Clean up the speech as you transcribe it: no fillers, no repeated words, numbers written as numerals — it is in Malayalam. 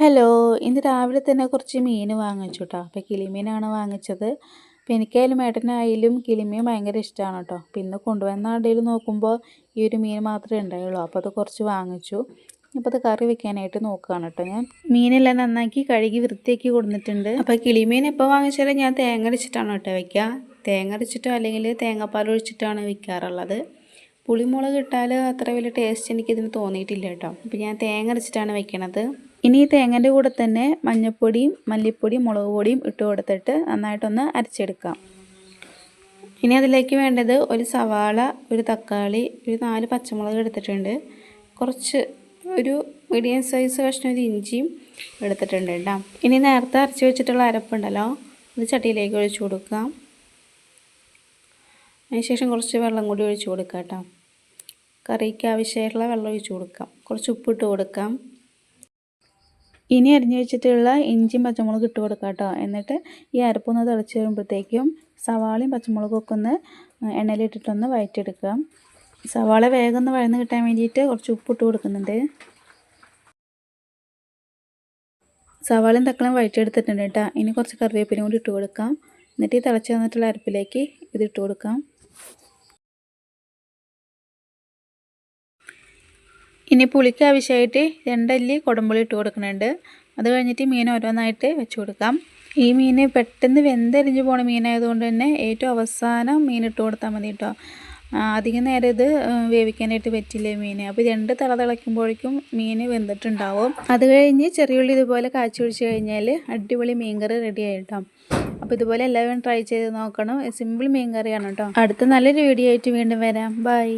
ഹലോ, ഇന്ന് രാവിലെ തന്നെ കുറച്ച് മീൻ വാങ്ങിച്ചു കേട്ടോ. അപ്പോൾ കിളിമീനാണ് വാങ്ങിച്ചത്. അപ്പോൾ എനിക്കായാലും ഏട്ടനായാലും കിളിമീൻ ഭയങ്കര ഇഷ്ടമാണ് കേട്ടോ. അപ്പോൾ ഇന്ന് കൊണ്ടുവന്ന ഇടയിൽ നോക്കുമ്പോൾ ഈ ഒരു മീൻ മാത്രമേ ഉണ്ടായുള്ളൂ. അപ്പോൾ അത് കുറച്ച് വാങ്ങിച്ചു. അപ്പോൾ അത് കറി വെക്കാനായിട്ട് നോക്കുകയാണ് കേട്ടോ ഞാൻ. മീനെല്ലാം നന്നാക്കി കഴുകി വൃത്തിയാക്കി കൊടുത്തിട്ടുണ്ട്. അപ്പോൾ കിളിമീൻ എപ്പോൾ വാങ്ങിച്ചാലും ഞാൻ തേങ്ങ അരച്ചിട്ടാണ് കേട്ടോ വയ്ക്കുക. തേങ്ങ അരച്ചിട്ടോ അല്ലെങ്കിൽ തേങ്ങാപ്പാൽ ഒഴിച്ചിട്ടാണ് വയ്ക്കാറുള്ളത്. പുളിമുളക് ഇട്ടാൽ അത്ര വലിയ ടേസ്റ്റ് എനിക്കിതിന് തോന്നിയിട്ടില്ല കേട്ടോ. അപ്പോൾ ഞാൻ തേങ്ങ അരച്ചിട്ടാണ് വെക്കണത്. ഇനി ഈ തേങ്ങൻ്റെ കൂടെ തന്നെ മഞ്ഞൾപ്പൊടിയും മല്ലിപ്പൊടിയും മുളക് പൊടിയും ഇട്ട് കൊടുത്തിട്ട് നന്നായിട്ടൊന്ന് അരച്ചെടുക്കാം. ഇനി അതിലേക്ക് വേണ്ടത് ഒരു സവാള, ഒരു തക്കാളി, ഒരു 4 പച്ചമുളക് എടുത്തിട്ടുണ്ട്. കുറച്ച് ഒരു മീഡിയം സൈസ് കഷ്ണം ഒരു ഇഞ്ചിയും എടുത്തിട്ടുണ്ട് കേട്ടോ. ഇനി നേരത്തെ അരച്ച് വെച്ചിട്ടുള്ള അരപ്പുണ്ടല്ലോ, അത് ചട്ടിയിലേക്ക് ഒഴിച്ചു കൊടുക്കാം. അതിനുശേഷം കുറച്ച് വെള്ളം കൂടി ഒഴിച്ചു കൊടുക്കാം കേട്ടോ. കറിക്ക് ആവശ്യമായിട്ടുള്ള വെള്ളം ഒഴിച്ചു കൊടുക്കാം. കുറച്ച് ഉപ്പിട്ട് കൊടുക്കാം. ഇനി അരിഞ്ഞു വെച്ചിട്ടുള്ള ഇഞ്ചിയും പച്ചമുളകും ഇട്ട് കൊടുക്കാം കേട്ടോ. എന്നിട്ട് ഈ അരപ്പൊന്ന് തിളച്ച് വരുമ്പോഴത്തേക്കും സവാളയും പച്ചമുളകും ഒക്കെ ഒന്ന് എണ്ണയിലിട്ടിട്ടൊന്ന് വഴറ്റിയെടുക്കാം. സവാള വേഗം ഒന്ന് വഴന്ന് കിട്ടാൻ വേണ്ടിയിട്ട് കുറച്ച് ഉപ്പിട്ട് കൊടുക്കുന്നുണ്ട്. സവാളയും തക്കാളിയും വഴറ്റിയെടുത്തിട്ടുണ്ട് കേട്ടോ. ഇനി കുറച്ച് കറിവേപ്പിലയും കൂടി ഇട്ട് കൊടുക്കാം. എന്നിട്ട് ഈ തിളച്ച് വന്നിട്ടുള്ള അരപ്പിലേക്ക് ഇതിട്ട് കൊടുക്കാം. ഇനി പുളിക്ക് ആവശ്യമായിട്ട് 2 അല്ലി കുടംപുളി ഇട്ട് കൊടുക്കുന്നുണ്ട്. അത് കഴിഞ്ഞിട്ട് മീൻ ഓരോന്നായിട്ട് വെച്ച് കൊടുക്കാം. ഈ മീൻ പെട്ടെന്ന് വെന്തരിഞ്ഞ് പോണ മീനായതുകൊണ്ട് തന്നെ ഏറ്റവും അവസാനം മീൻ ഇട്ട് കൊടുത്താൽ മതി കേട്ടോ. അധികം നേരം ഇത് വേവിക്കാനായിട്ട് പറ്റില്ല മീൻ. അപ്പോൾ 2 തള തിളയ്ക്കുമ്പോഴേക്കും മീൻ വെന്തിട്ടുണ്ടാവും. അത് കഴിഞ്ഞ് ചെറിയുള്ളി ഇതുപോലെ കാച്ചി ഒഴിച്ച് കഴിഞ്ഞാൽ അടിപൊളി മീൻ കറി റെഡി ആയിട്ടോ. അപ്പോൾ ഇതുപോലെ എല്ലാവരും ട്രൈ ചെയ്ത് നോക്കണം. സിമ്പിൾ മീൻ കറിയാണ് കേട്ടോ. അടുത്ത നല്ലൊരു വീഡിയോ ആയിട്ട് വീണ്ടും വരാം. ബൈ.